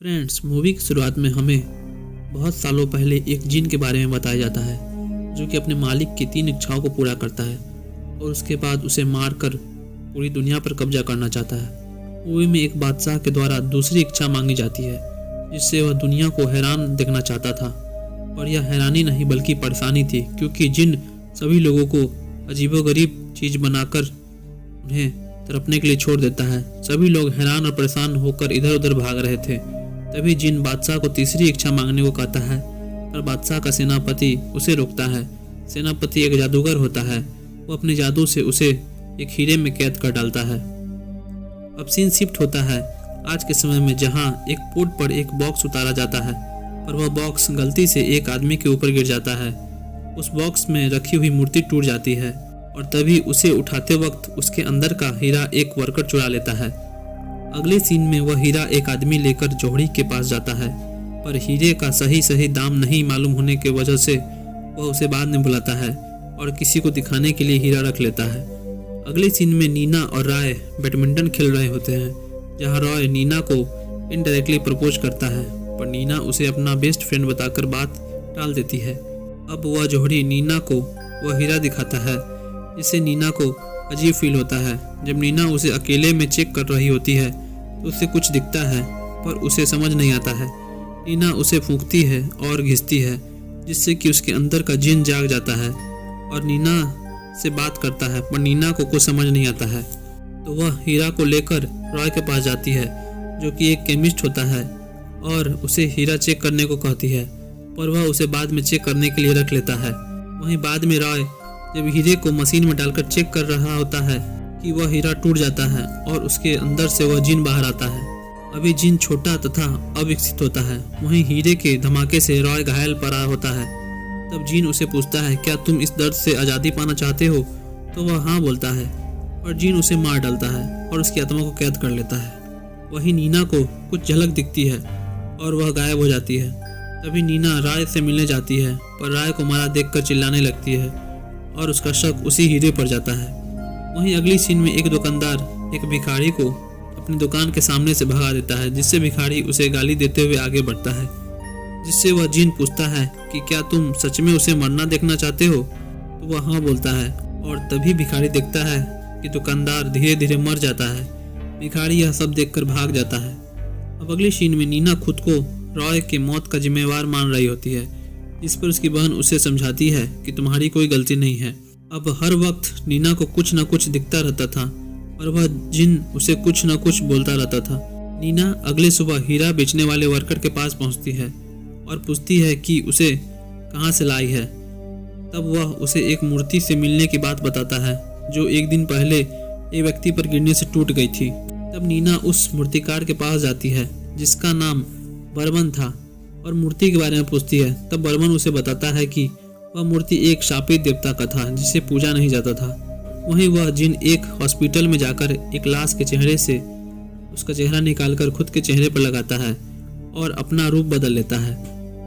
Friends, movie की शुरुआत में हमें बहुत सालों पहले एक जिन के बारे में बताया जाता है जो कि अपने मालिक की 3 इच्छाओं को पूरा करता है और उसके बाद उसे मारकर पूरी दुनिया पर कब्जा करना चाहता है। मूवी में एक बादशाह के द्वारा दूसरी इच्छा मांगी जाती है जिससे वह दुनिया को हैरान देखना चाहता था, और यह हैरानी नहीं बल्कि परेशानी थी, क्योंकि जिन सभी लोगों को अजीबोगरीब चीज़ बनाकर उन्हें तड़पने के लिए छोड़ देता है। सभी लोग हैरान और परेशान होकर इधर उधर भाग रहे थे। तभी जिन बादशाह को तीसरी इच्छा मांगने को कहता है, पर बादशाह का सेनापति उसे रोकता है। सेनापति एक जादूगर होता है, वो अपने जादू से उसे एक हीरे में कैद कर डालता है। अब सीन शिफ्ट होता है आज के समय में, जहां एक पोर्ट पर एक बॉक्स उतारा जाता है, पर वह बॉक्स गलती से एक आदमी के ऊपर गिर जाता है। उस बॉक्स में रखी हुई मूर्ति टूट जाती है और तभी उसे उठाते वक्त उसके अंदर का हीरा एक वर्कर चुरा लेता है। अगले सीन में वह हीरा एक आदमी लेकर जौहरी के पास जाता है, पर हीरे का सही दाम नहीं मालूम होने की वजह से वह उसे बाद में बुलाता है और किसी को दिखाने के लिए हीरा रख लेता है। अगले सीन में नीना और रॉय बैडमिंटन खेल रहे होते हैं, जहां रॉय नीना को इनडायरेक्टली प्रपोज करता है, पर नीना उसे अपना बेस्ट फ्रेंड बताकर बात टाल देती है। अब वह जौहरी नीना को वह हीरा दिखाता है, जिससे नीना को अजीब फील होता है। जब नीना उसे अकेले में चेक कर रही होती है तो उसे कुछ दिखता है, पर उसे समझ नहीं आता है। नीना उसे फूंकती है और घिसती है, जिससे कि उसके अंदर का जिन जाग जाता है और नीना से बात करता है, पर नीना को कुछ समझ नहीं आता है। तो वह हीरा को लेकर रॉय के पास जाती है, जो कि एक केमिस्ट होता है, और उसे हीरा चेक करने को कहती है, पर वह उसे बाद में चेक करने के लिए रख लेता है। वहीं बाद में रॉय जब हीरे को मशीन में डालकर चेक कर रहा होता है कि वह हीरा टूट जाता है और उसके अंदर से वह जिन बाहर आता है। अभी जिन छोटा तथा अविकसित होता है। वहीं हीरे के धमाके से रॉय घायल पड़ा होता है। तब जिन उसे पूछता है, क्या तुम इस दर्द से आज़ादी पाना चाहते हो? तो वह हाँ बोलता है, और जिन उसे मार डालता है और उसकी आत्मा को कैद कर लेता है। वहीं नीना को कुछ झलक दिखती है और वह गायब हो जाती है। तभी नीना राय से मिलने जाती है, पर राय को मारा देखकर चिल्लाने लगती है और उसका शक उसी हीरे पर जाता है। वहीं अगली सीन में एक दुकानदार एक भिखारी को अपनी दुकान के सामने से भगा देता है, जिससे भिखारी उसे गाली देते हुए आगे बढ़ता है, जिससे वह जिन पूछता है कि क्या तुम सच में उसे मरना देखना चाहते हो? तो वह हाँ बोलता है, और तभी भिखारी देखता है कि दुकानदार धीरे धीरे मर जाता है। भिखारी यह सब देखकर भाग जाता है। अब अगली सीन में नीना खुद को रॉय की मौत का जिम्मेवार मान रही होती है, जिस पर उसकी बहन उसे समझाती है कि तुम्हारी कोई गलती नहीं है। अब हर वक्त नीना को कुछ न कुछ दिखता रहता था और वह जिन उसे कुछ न कुछ बोलता रहता था। नीना अगले सुबह हीरा बेचने वाले वर्कर के पास पहुंचती है और पूछती है कि उसे कहां से लाई है। तब वह उसे एक मूर्ति से मिलने की बात बताता है, जो एक दिन पहले एक व्यक्ति पर गिरने से टूट गई थी। तब नीना उस मूर्तिकार के पास जाती है, जिसका नाम बर्मन था, और मूर्ति के बारे में पूछती है। तब बर्मन उसे बताता है कि वह मूर्ति एक शापित देवता का था, जिसे पूजा नहीं जाता था। वहीं वह जिन एक हॉस्पिटल में जाकर एक लाश के चेहरे से उसका चेहरा निकालकर खुद के चेहरे पर लगाता है और अपना रूप बदल लेता है।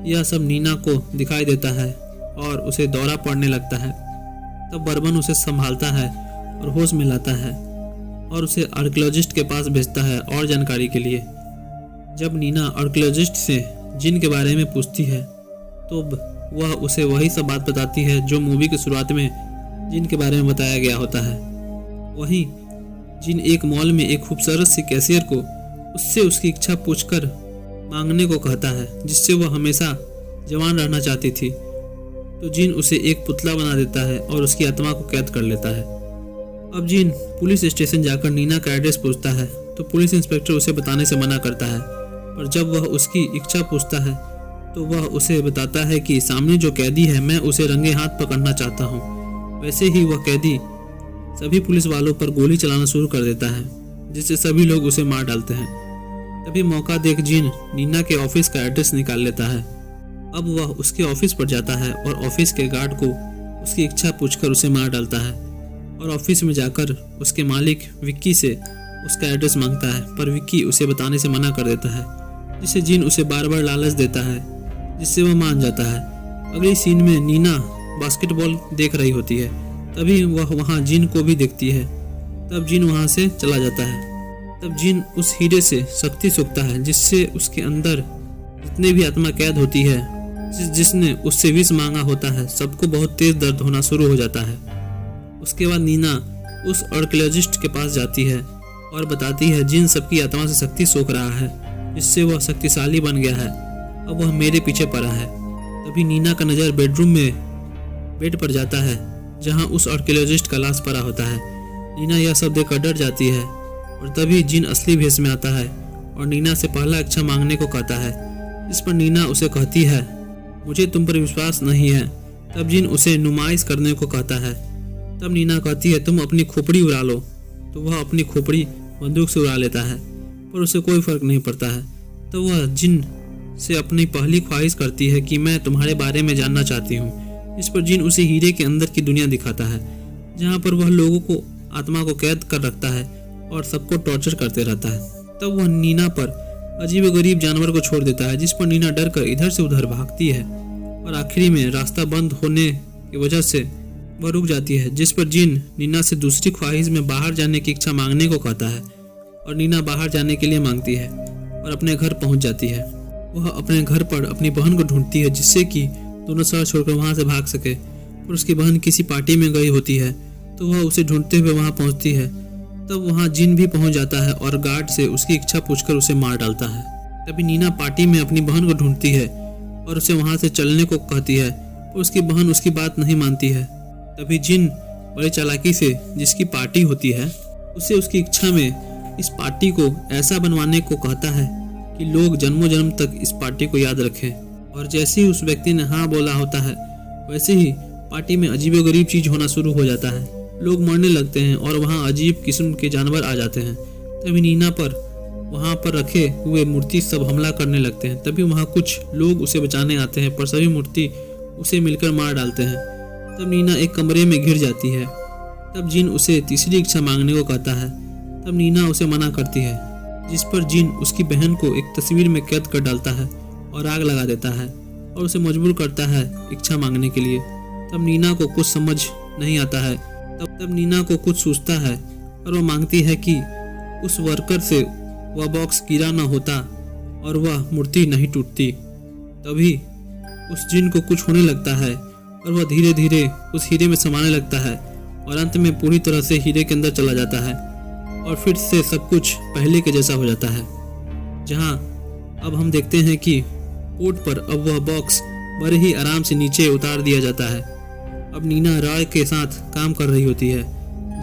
यह सब नीना को दिखाई देता है और उसे दौरा पड़ने लगता है। तब बर्मन उसे संभालता है और होश में लाता है और उसे आर्कियोलॉजिस्ट के पास भेजता है और जानकारी के लिए। जब नीना आर्कियोलॉजिस्ट से जिन के बारे में पूछती है, तो वह उसे वही सब बात बताती है जो मूवी की शुरुआत में जिन के बारे में बताया गया होता है। वहीं जिन एक मॉल में एक खूबसूरत सी कैशियर को उससे उसकी इच्छा पूछकर मांगने को कहता है, जिससे वह हमेशा जवान रहना चाहती थी। तो जिन उसे एक पुतला बना देता है और उसकी आत्मा को कैद कर लेता है। अब जिन पुलिस स्टेशन जाकर नीना का एड्रेस पूछता है, तो पुलिस इंस्पेक्टर उसे बताने से मना करता है, पर जब वह उसकी इच्छा पूछता है तो वह उसे बताता है कि सामने जो कैदी है, मैं उसे रंगे हाथ पकड़ना चाहता हूँ। वैसे ही वह कैदी सभी पुलिस वालों पर गोली चलाना शुरू कर देता है, जिससे सभी लोग उसे मार डालते हैं। तभी मौका देख जिन नीना के ऑफिस का एड्रेस निकाल लेता है। अब वह उसके ऑफिस पर जाता है और ऑफिस के गार्ड को उसकी इच्छा पूछकर उसे मार डालता है, और ऑफिस में जाकर उसके मालिक विक्की से उसका एड्रेस मांगता है, पर विक्की उसे बताने से मना कर देता है, जिससे जिन उसे बार बार लालच देता है, जिससे वह मान जाता है। अगली सीन में नीना बास्केटबॉल देख रही होती है, तभी वह वहां जिन को भी देखती है। तब जिन वहां से चला जाता है। तब जिन उस हीरे से शक्ति सूखता है जिससे उसके अंदर जितने भी आत्मा कैद होती है, जिसने उससे विष मांगा होता है, सबको बहुत तेज दर्द होना शुरू हो जाता है। उसके बाद नीना उस आर्कियोलॉजिस्ट के पास जाती है और बताती है जिन सबकी आत्मा से शक्ति सोख रहा है, जिससे वह शक्तिशाली बन गया है, अब वह मेरे पीछे पड़ा है। तभी नीना का नज़र बेडरूम में बेड पर जाता है जहां उस आर्कियोलॉजिस्ट का लाश पड़ा होता है। नीना यह सब देखकर डर जाती है और तभी जिन असली भेष में आता है और नीना से पहला इच्छा मांगने को कहता है। इस पर नीना उसे कहती है, मुझे तुम पर विश्वास नहीं है। तब जिन उसे नुमाइश करने को कहता है। तब नीना कहती है, तुम अपनी खोपड़ी उड़ा लो। तो वह अपनी खोपड़ी बंदूक से उड़ा लेता है, पर उसे कोई फर्क नहीं पड़ता है। तो वह जिन से अपनी पहली ख्वाहिश करती है कि मैं तुम्हारे बारे में जानना चाहती हूँ। इस पर जिन उसे हीरे के अंदर की दुनिया दिखाता है, जहाँ पर वह लोगों को आत्मा को कैद कर रखता है और सबको टॉर्चर करते रहता है। तब वह नीना पर अजीब गरीब जानवर को छोड़ देता है, जिस पर नीना डर कर इधर से उधर भागती है और आखिरी में रास्ता बंद होने की वजह से वह रुक जाती है। जिस पर जिन नीना से दूसरी ख्वाहिश में बाहर जाने की इच्छा मांगने को कहता है और नीना बाहर जाने के लिए मांगती है और अपने घर पहुंच जाती है। वह अपने घर पर अपनी बहन को ढूंढती है जिससे कि दोनों शहर छोड़कर वहां से भाग सके, और उसकी बहन किसी पार्टी में गई होती है तो वह उसे ढूंढते हुए वहां पहुंचती है। तब वहां जिन भी पहुंच जाता है और गार्ड से उसकी इच्छा पूछकर उसे मार डालता है। तभी नीना पार्टी में अपनी बहन को ढूंढती है और उसे वहां से चलने को कहती है, और उसकी बहन उसकी बात नहीं मानती है। तभी जिन बड़ी चालाकी से जिसकी पार्टी होती है उसे उसकी इच्छा में इस पार्टी को ऐसा बनवाने को कहता है कि लोग जन्मों जन्म तक इस पार्टी को याद रखें। और जैसे ही उस व्यक्ति ने हाँ बोला होता है, वैसे ही पार्टी में अजीबोगरीब चीज होना शुरू हो जाता है। लोग मरने लगते हैं और वहाँ अजीब किस्म के जानवर आ जाते हैं। तभी नीना पर वहाँ पर रखे हुए मूर्ति सब हमला करने लगते हैं। तभी वहाँ कुछ लोग उसे बचाने आते हैं, पर सभी मूर्ति उसे मिलकर मार डालते हैं। तब नीना एक कमरे में घिर जाती है। तब जिन उसे तीसरी इच्छा मांगने को कहता है। तब नीना उसे मना करती है, जिस पर जिन उसकी बहन को एक तस्वीर में कैद कर डालता है और आग लगा देता है और उसे मजबूर करता है इच्छा मांगने के लिए। तब नीना को कुछ समझ नहीं आता है। तब नीना को कुछ सूझता है और वह मांगती है कि उस वर्कर से वह बॉक्स गिरा न होता और वह मूर्ति नहीं टूटती। तभी उस जिन को कुछ होने लगता है और वह धीरे धीरे उस हीरे में समाने लगता है और अंत में पूरी तरह से हीरे के अंदर चला जाता है और फिर से सब कुछ पहले के जैसा हो जाता है। जहां अब हम देखते हैं कि पोर्ट पर अब वह बॉक्स बड़े ही आराम से नीचे उतार दिया जाता है। अब नीना रॉय के साथ काम कर रही होती है,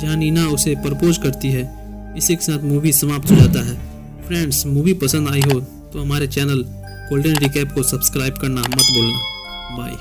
जहां नीना उसे प्रपोज करती है। इसी के साथ मूवी समाप्त हो जाता है। फ्रेंड्स, मूवी पसंद आई हो तो हमारे चैनल गोल्डन रिकैप को सब्सक्राइब करना मत भूलना। बाय।